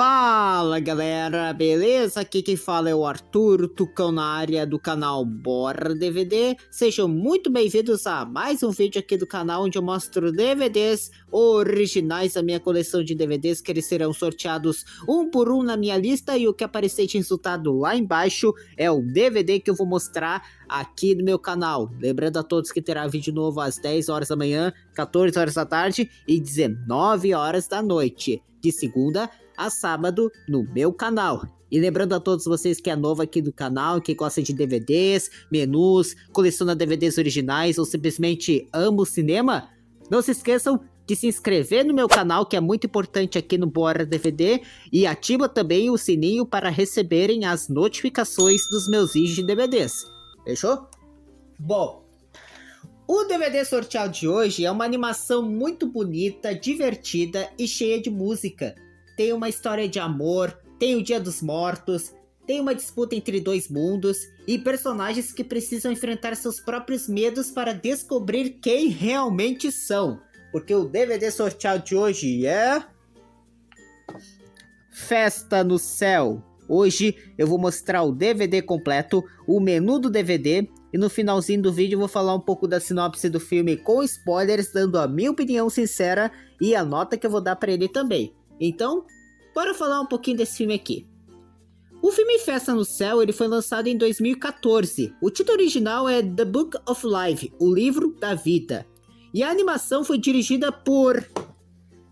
Fala galera, beleza? Aqui quem fala é o Arthur, Tucão na área do canal Bora DVD. Sejam muito bem-vindos a mais um vídeo aqui do canal onde eu mostro DVDs originais da minha coleção de DVDs que eles serão sorteados um por um na minha lista, e o que aparecer de resultado lá embaixo é o DVD que eu vou mostrar aqui no meu canal. Lembrando a todos que terá vídeo novo às 10 horas da manhã, 14 horas da tarde e 19 horas da noite, de segunda a sábado no meu canal. E lembrando a todos vocês que é novo aqui do canal, que gosta de DVDs, menus, coleciona DVDs originais ou simplesmente ama o cinema, não se esqueçam de se inscrever no meu canal, que é muito importante aqui no Bora DVD, e ativa também o sininho para receberem as notificações dos meus vídeos de DVDs. Fechou? Bom, o DVD sorteado de hoje é uma animação muito bonita, divertida e cheia de música. Tem uma história de amor, tem o Dia dos Mortos, tem uma disputa entre dois mundos e personagens que precisam enfrentar seus próprios medos para descobrir quem realmente são. Porque o DVD sorteado de hoje é Festa no Céu. Hoje eu vou mostrar o DVD completo, o menu do DVD, e no finalzinho do vídeo eu vou falar um pouco da sinopse do filme com spoilers, dando a minha opinião sincera e a nota que eu vou dar para ele também. Então, bora falar um pouquinho desse filme aqui. O filme Festa no Céu ele foi lançado em 2014. O título original é The Book of Life, o livro da vida. E a animação foi dirigida por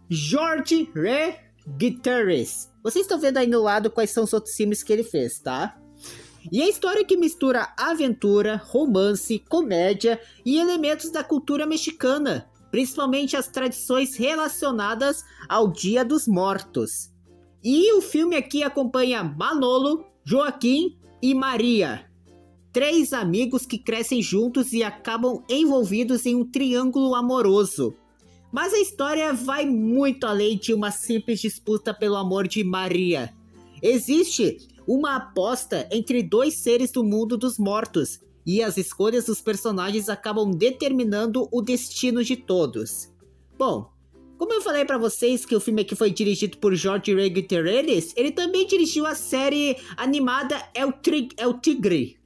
George R. Gutierrez. Vocês estão vendo aí no lado quais são os outros filmes que ele fez, tá? E a história que mistura aventura, romance, comédia e elementos da cultura mexicana, principalmente as tradições relacionadas ao Dia dos Mortos. E o filme aqui acompanha Manolo, Joaquim e Maria, três amigos que crescem juntos e acabam envolvidos em um triângulo amoroso. Mas a história vai muito além de uma simples disputa pelo amor de Maria. Existe uma aposta entre dois seres do mundo dos mortos, e as escolhas dos personagens acabam determinando o destino de todos. Bom, como eu falei pra vocês que o filme aqui foi dirigido por George R. Gutierrez, ele também dirigiu a série animada El Tigre,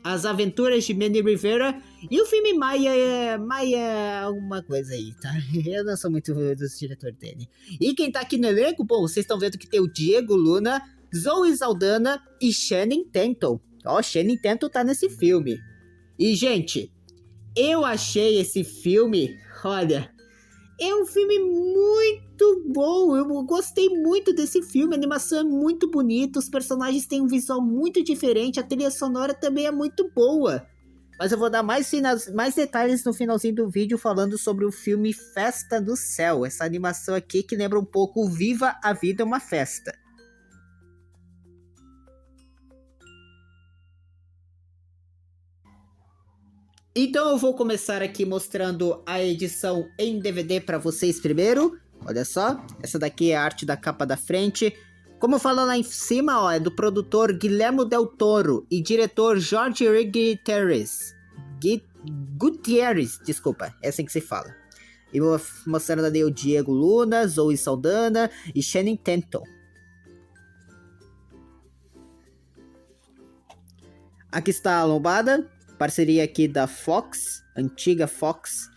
As Aventuras de Manny Rivera, e o filme Maia alguma coisa aí, tá? Eu não sou muito do diretor dele. E quem tá aqui no elenco, bom, vocês estão vendo que tem o Diego Luna, Zoe Saldana e Channing Tatum. Ó, Channing Tatum tá nesse filme. E, gente, eu achei esse filme, olha, é um filme muito bom. Eu gostei muito desse filme, a animação é muito bonita, os personagens têm um visual muito diferente, a trilha sonora também é muito boa. Mas eu vou dar mais detalhes no finalzinho do vídeo falando sobre o filme Festa do Céu, essa animação aqui que lembra um pouco Viva a Vida é uma Festa. Então eu vou começar aqui mostrando a edição em DVD para vocês primeiro. Olha só, essa daqui é a arte da capa da frente. Como eu falo lá em cima, ó, é do produtor Guillermo del Toro e diretor George R. Gutierrez, desculpa, é assim que se fala. E vou mostrando ali o Diego Luna, Zoe Saldana e Channing Tatum. Aqui está a lombada. Parceria aqui da Fox, antiga Fox.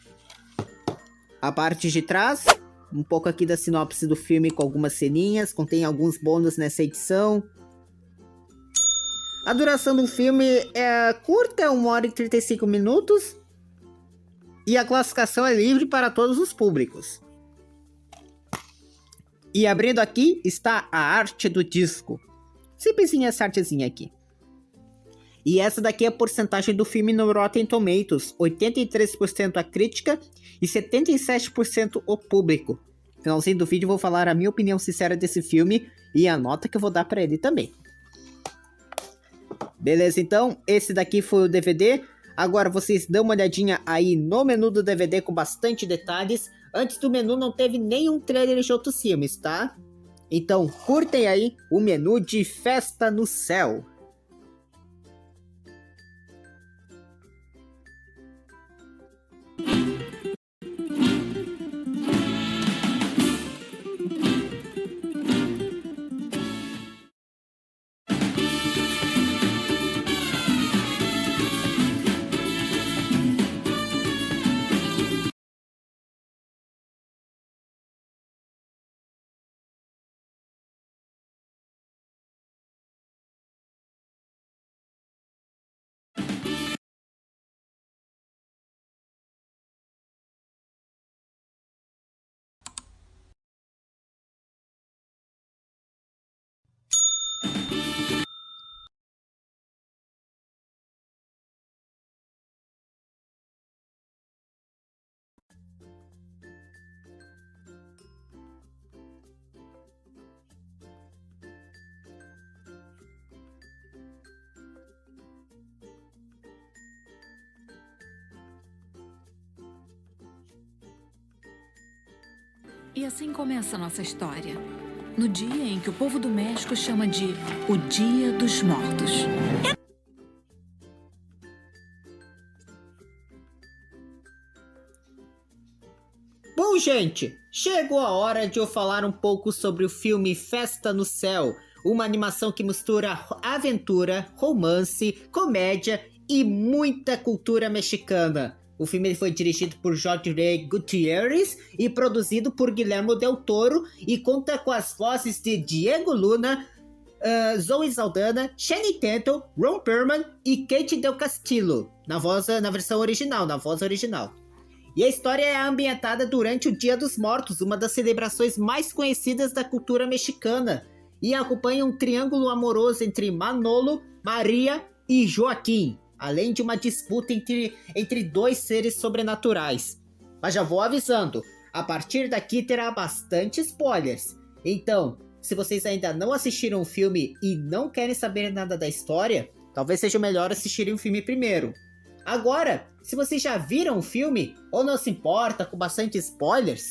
A parte de trás, um pouco aqui da sinopse do filme com algumas ceninhas, contém alguns bônus nessa edição. A duração do filme é curta, 1 hora e 35 minutos. E a classificação é livre para todos os públicos. E abrindo aqui está a arte do disco. Simplesinha essa artezinha aqui. E essa daqui é a porcentagem do filme no Rotten Tomatoes, 83% a crítica e 77% o público. No finalzinho do vídeo eu vou falar a minha opinião sincera desse filme e a nota que eu vou dar pra ele também. Beleza, então, esse daqui foi o DVD. Agora vocês dão uma olhadinha aí no menu do DVD com bastante detalhes. Antes do menu não teve nenhum trailer de outros filmes, tá? Então curtem aí o menu de Festa no Céu. E assim começa a nossa história. No dia em que o povo do México chama de o Dia dos Mortos. Bom, gente, chegou a hora de eu falar um pouco sobre o filme Festa no Céu, uma animação que mistura aventura, romance, comédia e muita cultura mexicana. O filme foi dirigido por Jorge Gutierrez e produzido por Guillermo del Toro e conta com as vozes de Diego Luna, Zoe Saldana, Channing Tatum, Ron Perlman e Kate Del Castillo, na versão original, na voz original. E a história é ambientada durante o Dia dos Mortos, uma das celebrações mais conhecidas da cultura mexicana, e acompanha um triângulo amoroso entre Manolo, Maria e Joaquim, além de uma disputa entre dois seres sobrenaturais. Mas já vou avisando, a partir daqui terá bastante spoilers. Então, se vocês ainda não assistiram o filme e não querem saber nada da história, talvez seja melhor assistirem o filme primeiro. Agora, se vocês já viram o filme ou não se importa com bastante spoilers,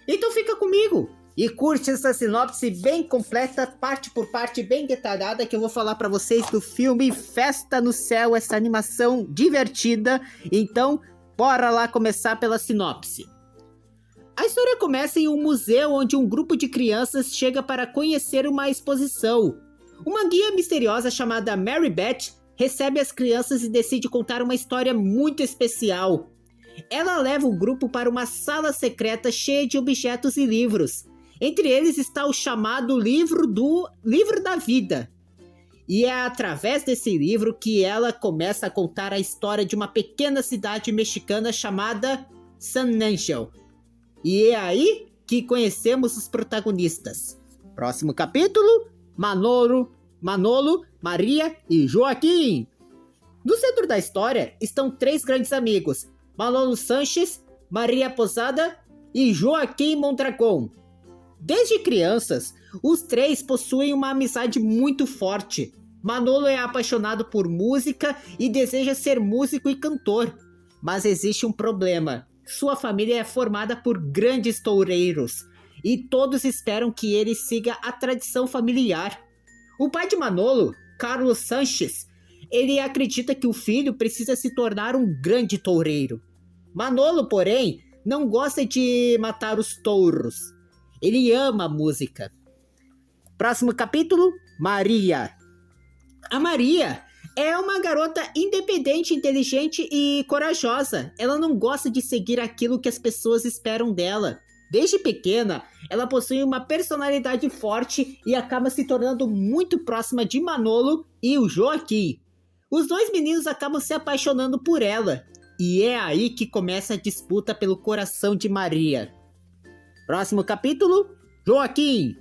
então fica comigo e curte essa sinopse bem completa, parte por parte, bem detalhada, que eu vou falar pra vocês do filme Festa no Céu, essa animação divertida. Então, bora lá começar pela sinopse. A história começa em um museu onde um grupo de crianças chega para conhecer uma exposição. Uma guia misteriosa chamada Mary Beth recebe as crianças e decide contar uma história muito especial. Ela leva o grupo para uma sala secreta cheia de objetos e livros. Entre eles está o chamado Livro da Vida. E é através desse livro que ela começa a contar a história de uma pequena cidade mexicana chamada San Angel. E é aí que conhecemos os protagonistas. Próximo capítulo, Manolo, Maria e Joaquim. No centro da história estão três grandes amigos, Manolo Sanches, Maria Posada e Joaquim Mondragon. Desde crianças, os três possuem uma amizade muito forte. Manolo é apaixonado por música e deseja ser músico e cantor. Mas existe um problema. Sua família é formada por grandes toureiros e todos esperam que ele siga a tradição familiar. O pai de Manolo, Carlos Sanches, ele acredita que o filho precisa se tornar um grande toureiro. Manolo, porém, não gosta de matar os touros. Ele ama a música. Próximo capítulo, Maria. A Maria é uma garota independente, inteligente e corajosa. Ela não gosta de seguir aquilo que as pessoas esperam dela. Desde pequena, ela possui uma personalidade forte e acaba se tornando muito próxima de Manolo e o Joaquim. Os dois meninos acabam se apaixonando por ela, e é aí que começa a disputa pelo coração de Maria. Próximo capítulo, Joaquim.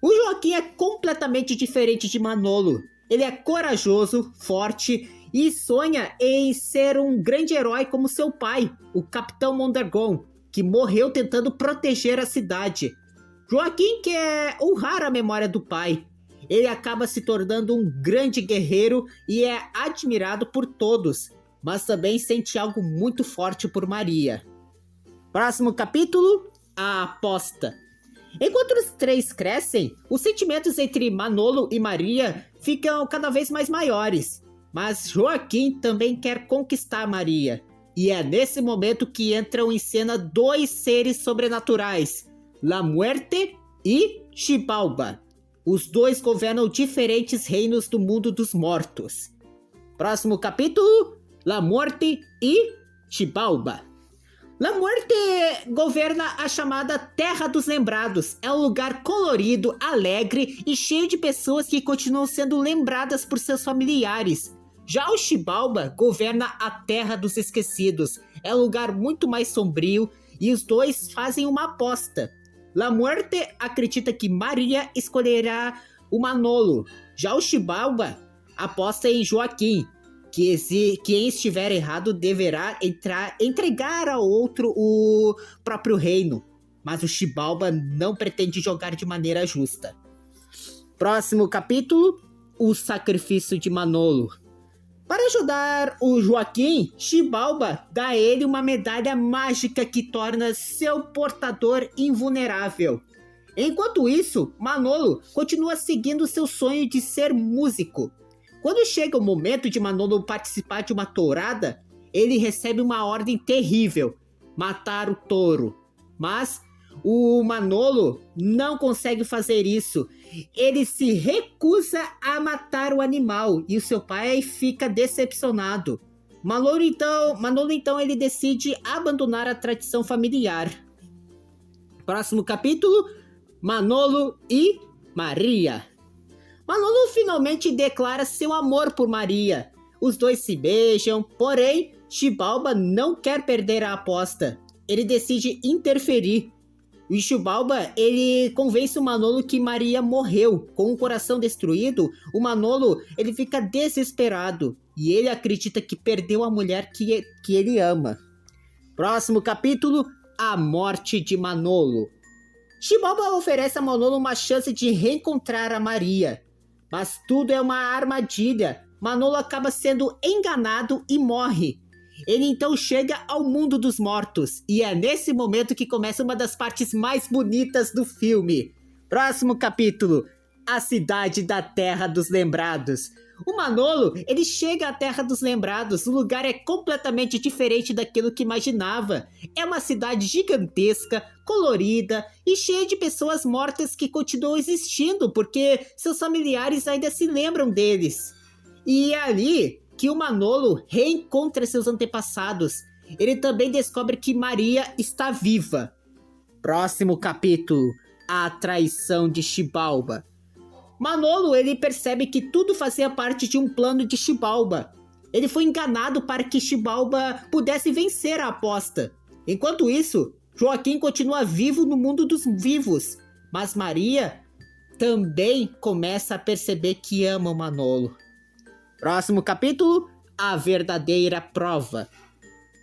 O Joaquim é completamente diferente de Manolo. Ele é corajoso, forte e sonha em ser um grande herói como seu pai, o Capitão Mondragon, que morreu tentando proteger a cidade. Joaquim quer honrar a memória do pai. Ele acaba se tornando um grande guerreiro e é admirado por todos, mas também sente algo muito forte por Maria. Próximo capítulo, a aposta. Enquanto os três crescem, os sentimentos entre Manolo e Maria ficam cada vez mais maiores. Mas Joaquim também quer conquistar Maria. E é nesse momento que entram em cena dois seres sobrenaturais, La Muerte e Xibalba. Os dois governam diferentes reinos do mundo dos mortos. Próximo capítulo, La Muerte e Xibalba. La Muerte governa a chamada Terra dos Lembrados. É um lugar colorido, alegre e cheio de pessoas que continuam sendo lembradas por seus familiares. Já o Xibalba governa a Terra dos Esquecidos. É um lugar muito mais sombrio e os dois fazem uma aposta. La Muerte acredita que Maria escolherá o Manolo. Já o Xibalba aposta em Joaquim, que quem estiver errado deverá entregar ao outro o próprio reino. Mas o Xibalba não pretende jogar de maneira justa. Próximo capítulo, o sacrifício de Manolo. Para ajudar o Joaquim, Xibalba dá a ele uma medalha mágica que torna seu portador invulnerável. Enquanto isso, Manolo continua seguindo seu sonho de ser músico. Quando chega o momento de Manolo participar de uma tourada, ele recebe uma ordem terrível: matar o touro. Mas o Manolo não consegue fazer isso. Ele se recusa a matar o animal e o seu pai fica decepcionado. Manolo então ele decide abandonar a tradição familiar. Próximo capítulo: Manolo e Maria. Manolo finalmente declara seu amor por Maria. Os dois se beijam, porém Xibalba não quer perder a aposta. Ele decide interferir. O Xibalba, ele convence o Manolo que Maria morreu. Com o coração destruído, o Manolo ele fica desesperado. E ele acredita que perdeu a mulher que ele ama. Próximo capítulo: A morte de Manolo. Xibalba oferece a Manolo uma chance de reencontrar a Maria. Mas tudo é uma armadilha. Manolo acaba sendo enganado e morre. Ele então chega ao mundo dos mortos. E é nesse momento que começa uma das partes mais bonitas do filme. Próximo capítulo: A Cidade da Terra dos Lembrados. O Manolo, ele chega à Terra dos Lembrados. O lugar é completamente diferente daquilo que imaginava. É uma cidade gigantesca, colorida e cheia de pessoas mortas que continuam existindo, porque seus familiares ainda se lembram deles. E é ali que o Manolo reencontra seus antepassados. Ele também descobre que Maria está viva. Próximo capítulo: A Traição de Xibalba. Manolo, ele percebe que tudo fazia parte de um plano de Xibalba. Ele foi enganado para que Xibalba pudesse vencer a aposta. Enquanto isso, Joaquim continua vivo no mundo dos vivos. Mas Maria também começa a perceber que ama o Manolo. Próximo capítulo: A Verdadeira Prova.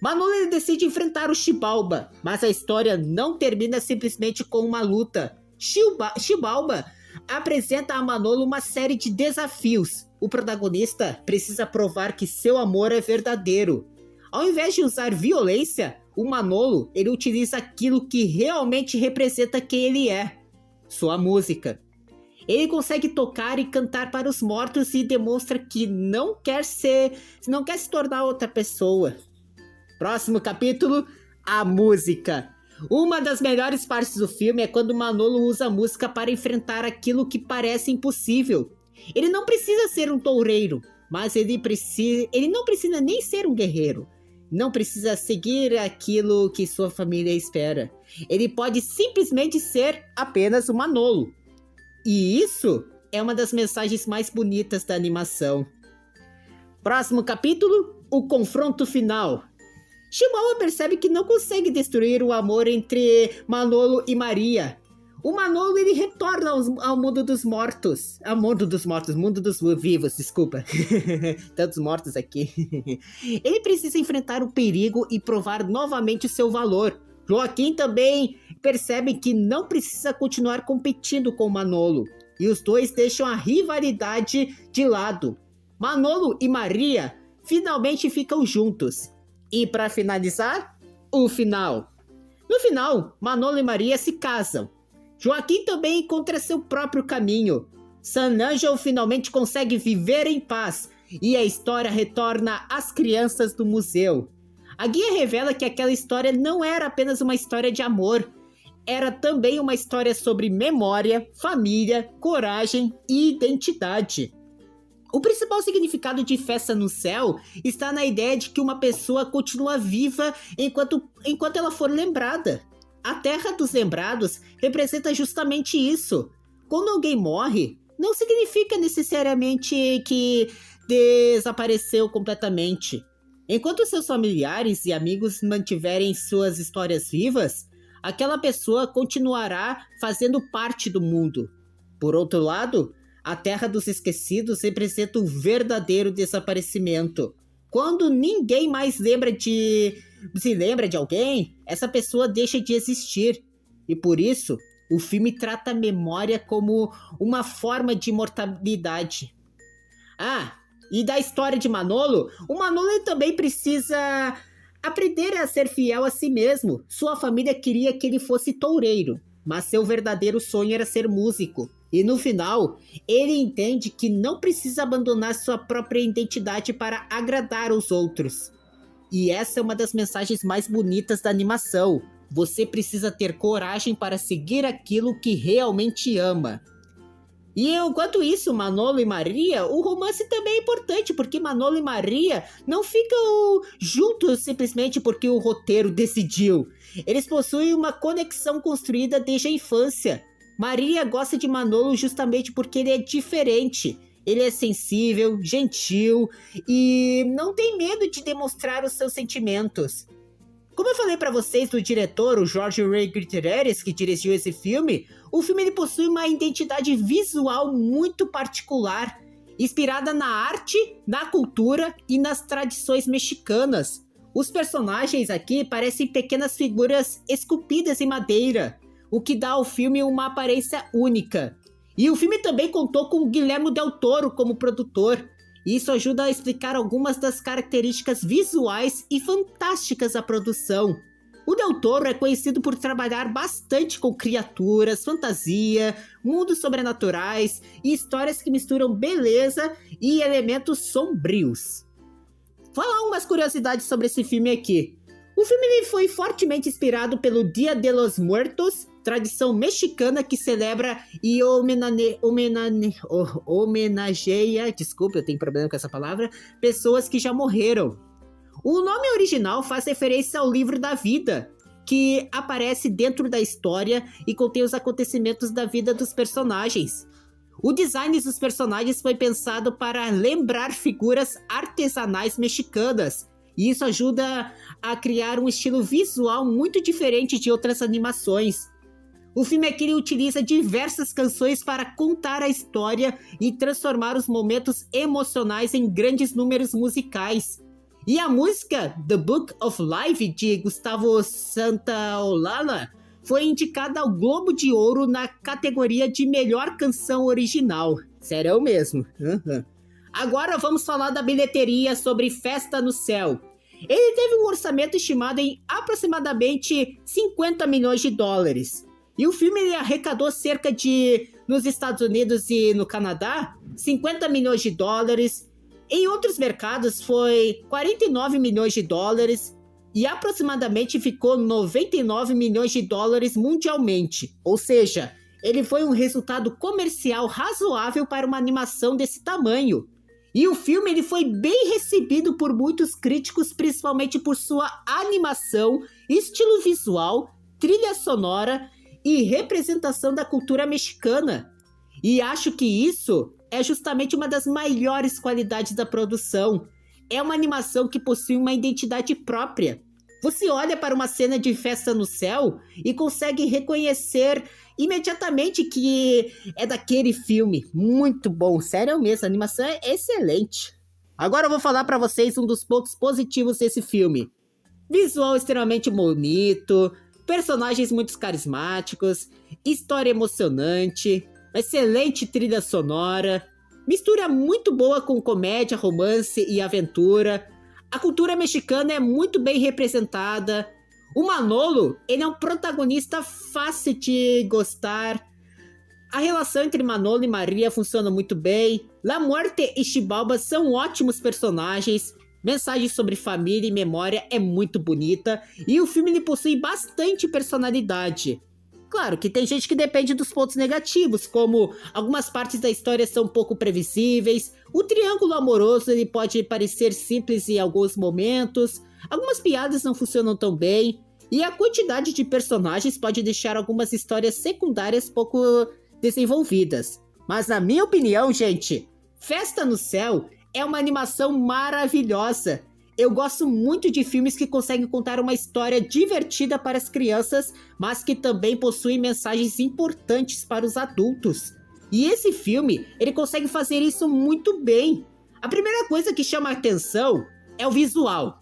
Manolo ele decide enfrentar o Xibalba, mas a história não termina simplesmente com uma luta. Xibalba apresenta a Manolo uma série de desafios. O protagonista precisa provar que seu amor é verdadeiro. Ao invés de usar violência, o Manolo ele utiliza aquilo que realmente representa quem ele é: sua música. Ele consegue tocar e cantar para os mortos e demonstra que não quer se tornar outra pessoa. Próximo capítulo: A Música. Uma das melhores partes do filme é quando Manolo usa a música para enfrentar aquilo que parece impossível. Ele não precisa ser um toureiro, mas ele não precisa nem ser um guerreiro. Não precisa seguir aquilo que sua família espera. Ele pode simplesmente ser apenas um Manolo. E isso é uma das mensagens mais bonitas da animação. Próximo capítulo: O Confronto Final. Xibalba percebe que não consegue destruir o amor entre Manolo e Maria. O Manolo ele retorna ao mundo dos mortos. Mundo dos vivos, desculpa. Tantos mortos aqui. Ele precisa enfrentar o perigo e provar novamente o seu valor. Joaquim também percebe que não precisa continuar competindo com Manolo. E os dois deixam a rivalidade de lado. Manolo e Maria finalmente ficam juntos. E para finalizar, o final. No final, Manolo e Maria se casam. Joaquim também encontra seu próprio caminho. San Angel finalmente consegue viver em paz. E a história retorna às crianças do museu. A guia revela que aquela história não era apenas uma história de amor. Era também uma história sobre memória, família, coragem e identidade. O principal significado de Festa no Céu está na ideia de que uma pessoa continua viva enquanto ela for lembrada. A Terra dos Lembrados representa justamente isso. Quando alguém morre, não significa necessariamente que desapareceu completamente. Enquanto seus familiares e amigos mantiverem suas histórias vivas, aquela pessoa continuará fazendo parte do mundo. Por outro lado, a Terra dos Esquecidos representa o verdadeiro desaparecimento. Quando ninguém mais se lembra de alguém, essa pessoa deixa de existir. E por isso, o filme trata a memória como uma forma de imortalidade. Ah, E da história de Manolo, o Manolo ele também precisa aprender a ser fiel a si mesmo. Sua família queria que ele fosse toureiro, mas seu verdadeiro sonho era ser músico. E no final, ele entende que não precisa abandonar sua própria identidade para agradar os outros. E essa é uma das mensagens mais bonitas da animação. Você precisa ter coragem para seguir aquilo que realmente ama. E enquanto isso, Manolo e Maria, o romance também é importante, porque Manolo e Maria não ficam juntos simplesmente porque o roteiro decidiu. Eles possuem uma conexão construída desde a infância. Maria gosta de Manolo justamente porque ele é diferente. Ele é sensível, gentil e não tem medo de demonstrar os seus sentimentos. Como eu falei pra vocês do diretor, o Jorge Ray Gutierrez, que dirigiu esse filme, o filme ele possui uma identidade visual muito particular, inspirada na arte, na cultura e nas tradições mexicanas. Os personagens aqui parecem pequenas figuras esculpidas em madeira, o que dá ao filme uma aparência única. E o filme também contou com Guillermo del Toro como produtor. E isso ajuda a explicar algumas das características visuais e fantásticas da produção. O Del Toro é conhecido por trabalhar bastante com criaturas, fantasia, mundos sobrenaturais e histórias que misturam beleza e elementos sombrios. Falar umas curiosidades sobre esse filme aqui. O filme ele foi fortemente inspirado pelo Dia de los Muertos, tradição mexicana que celebra e homenageia, desculpa, eu tenho problema com essa palavra, pessoas que já morreram. O nome original faz referência ao livro da vida, que aparece dentro da história e contém os acontecimentos da vida dos personagens. O design dos personagens foi pensado para lembrar figuras artesanais mexicanas, e isso ajuda a criar um estilo visual muito diferente de outras animações. O filme aqui utiliza diversas canções para contar a história e transformar os momentos emocionais em grandes números musicais. E a música The Book of Life, de Gustavo Santaolalla, foi indicada ao Globo de Ouro na categoria de melhor canção original. Sério mesmo. Agora vamos falar da bilheteria sobre Festa no Céu. Ele teve um orçamento estimado em aproximadamente 50 milhões de dólares. E o filme ele arrecadou cerca de, nos Estados Unidos e no Canadá, 50 milhões de dólares. Em outros mercados foi 49 milhões de dólares e aproximadamente ficou 99 milhões de dólares mundialmente. Ou seja, ele foi um resultado comercial razoável para uma animação desse tamanho. E o filme ele foi bem recebido por muitos críticos, principalmente por sua animação, estilo visual, trilha sonora e representação da cultura mexicana. E acho que isso é justamente uma das maiores qualidades da produção. É uma animação que possui uma identidade própria. Você olha para uma cena de Festa no Céu e consegue reconhecer imediatamente que é daquele filme. Muito bom, sério mesmo, a animação é excelente. Agora eu vou falar para vocês um dos pontos positivos desse filme. Visual extremamente bonito, personagens muito carismáticos, história emocionante, excelente trilha sonora, mistura muito boa com comédia, romance e aventura. A cultura mexicana é muito bem representada. O Manolo, ele é um protagonista fácil de gostar. A relação entre Manolo e Maria funciona muito bem. La Muerte e Xibalba são ótimos personagens. Mensagem sobre família e memória é muito bonita. E o filme ele possui bastante personalidade. Claro que tem gente que depende dos pontos negativos, como algumas partes da história são um pouco previsíveis, o triângulo amoroso ele pode parecer simples em alguns momentos, algumas piadas não funcionam tão bem, e a quantidade de personagens pode deixar algumas histórias secundárias pouco desenvolvidas. Mas na minha opinião, gente, Festa no Céu é uma animação maravilhosa. Eu gosto muito de filmes que conseguem contar uma história divertida para as crianças, mas que também possuem mensagens importantes para os adultos. E esse filme, ele consegue fazer isso muito bem. A primeira coisa que chama a atenção é o visual.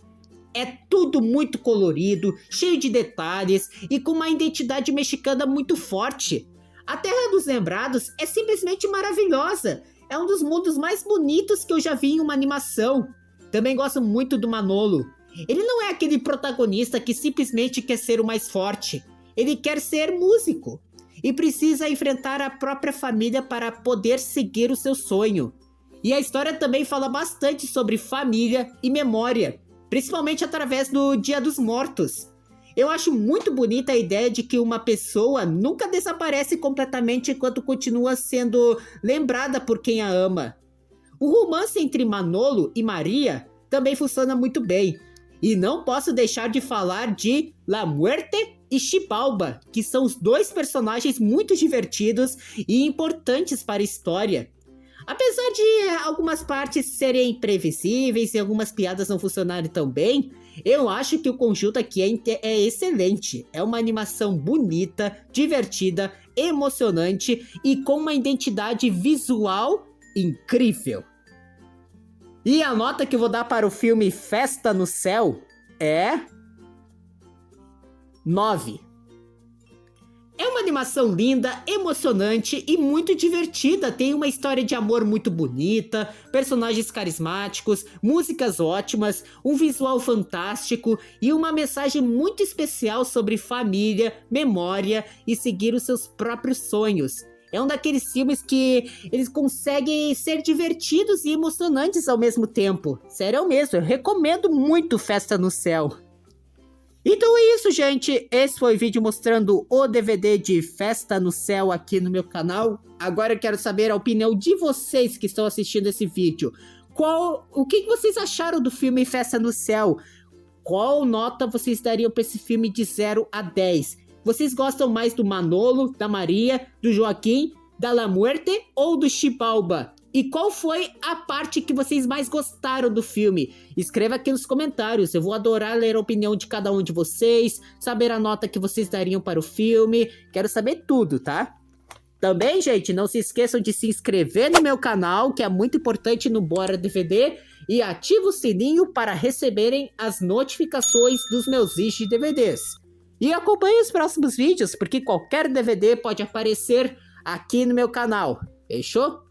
É tudo muito colorido, cheio de detalhes e com uma identidade mexicana muito forte. A Terra dos Lembrados é simplesmente maravilhosa. é um dos mundos mais bonitos que eu já vi em uma animação. Também gosto muito do Manolo. Ele não é aquele protagonista que simplesmente quer ser o mais forte. Ele quer ser músico. E precisa enfrentar a própria família para poder seguir o seu sonho. E a história também fala bastante sobre família e memória, principalmente através do Dia dos Mortos. Eu acho muito bonita a ideia de que uma pessoa nunca desaparece completamente enquanto continua sendo lembrada por quem a ama. O romance entre Manolo e Maria também funciona muito bem. E não posso deixar de falar de La Muerte e Xibalba, que são os dois personagens muito divertidos e importantes para a história. Apesar de algumas partes serem imprevisíveis e algumas piadas não funcionarem tão bem, eu acho que o conjunto aqui é excelente. É uma animação bonita, divertida, emocionante e com uma identidade visual incrível. E a nota que eu vou dar para o filme Festa no Céu é 9. É uma animação linda, emocionante e muito divertida. Tem uma história de amor muito bonita, personagens carismáticos, músicas ótimas, um visual fantástico e uma mensagem muito especial sobre família, memória e seguir os seus próprios sonhos. É um daqueles filmes que eles conseguem ser divertidos e emocionantes ao mesmo tempo. Sério mesmo, eu recomendo muito Festa no Céu. Então é isso, gente. Esse foi o vídeo mostrando o DVD de Festa no Céu aqui no meu canal. Agora eu quero saber a opinião de vocês que estão assistindo esse vídeo. O que vocês acharam do filme Festa no Céu? Qual nota vocês dariam para esse filme de 0 a 10? Vocês gostam mais do Manolo, da Maria, do Joaquim, da La Muerte ou do Xibalba? E qual foi a parte que vocês mais gostaram do filme? Escreva aqui nos comentários, eu vou adorar ler a opinião de cada um de vocês, saber a nota que vocês dariam para o filme, quero saber tudo, tá? Também, gente, não se esqueçam de se inscrever no meu canal, que é muito importante no Bora DVD, e ativa o sininho para receberem as notificações dos meus vídeos de DVDs. E acompanhe os próximos vídeos, porque qualquer DVD pode aparecer aqui no meu canal, fechou?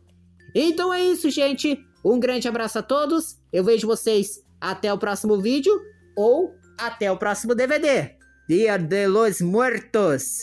Então é isso, gente. Um grande abraço a todos. Eu vejo vocês até o próximo vídeo ou até o próximo DVD. Dia de los Muertos.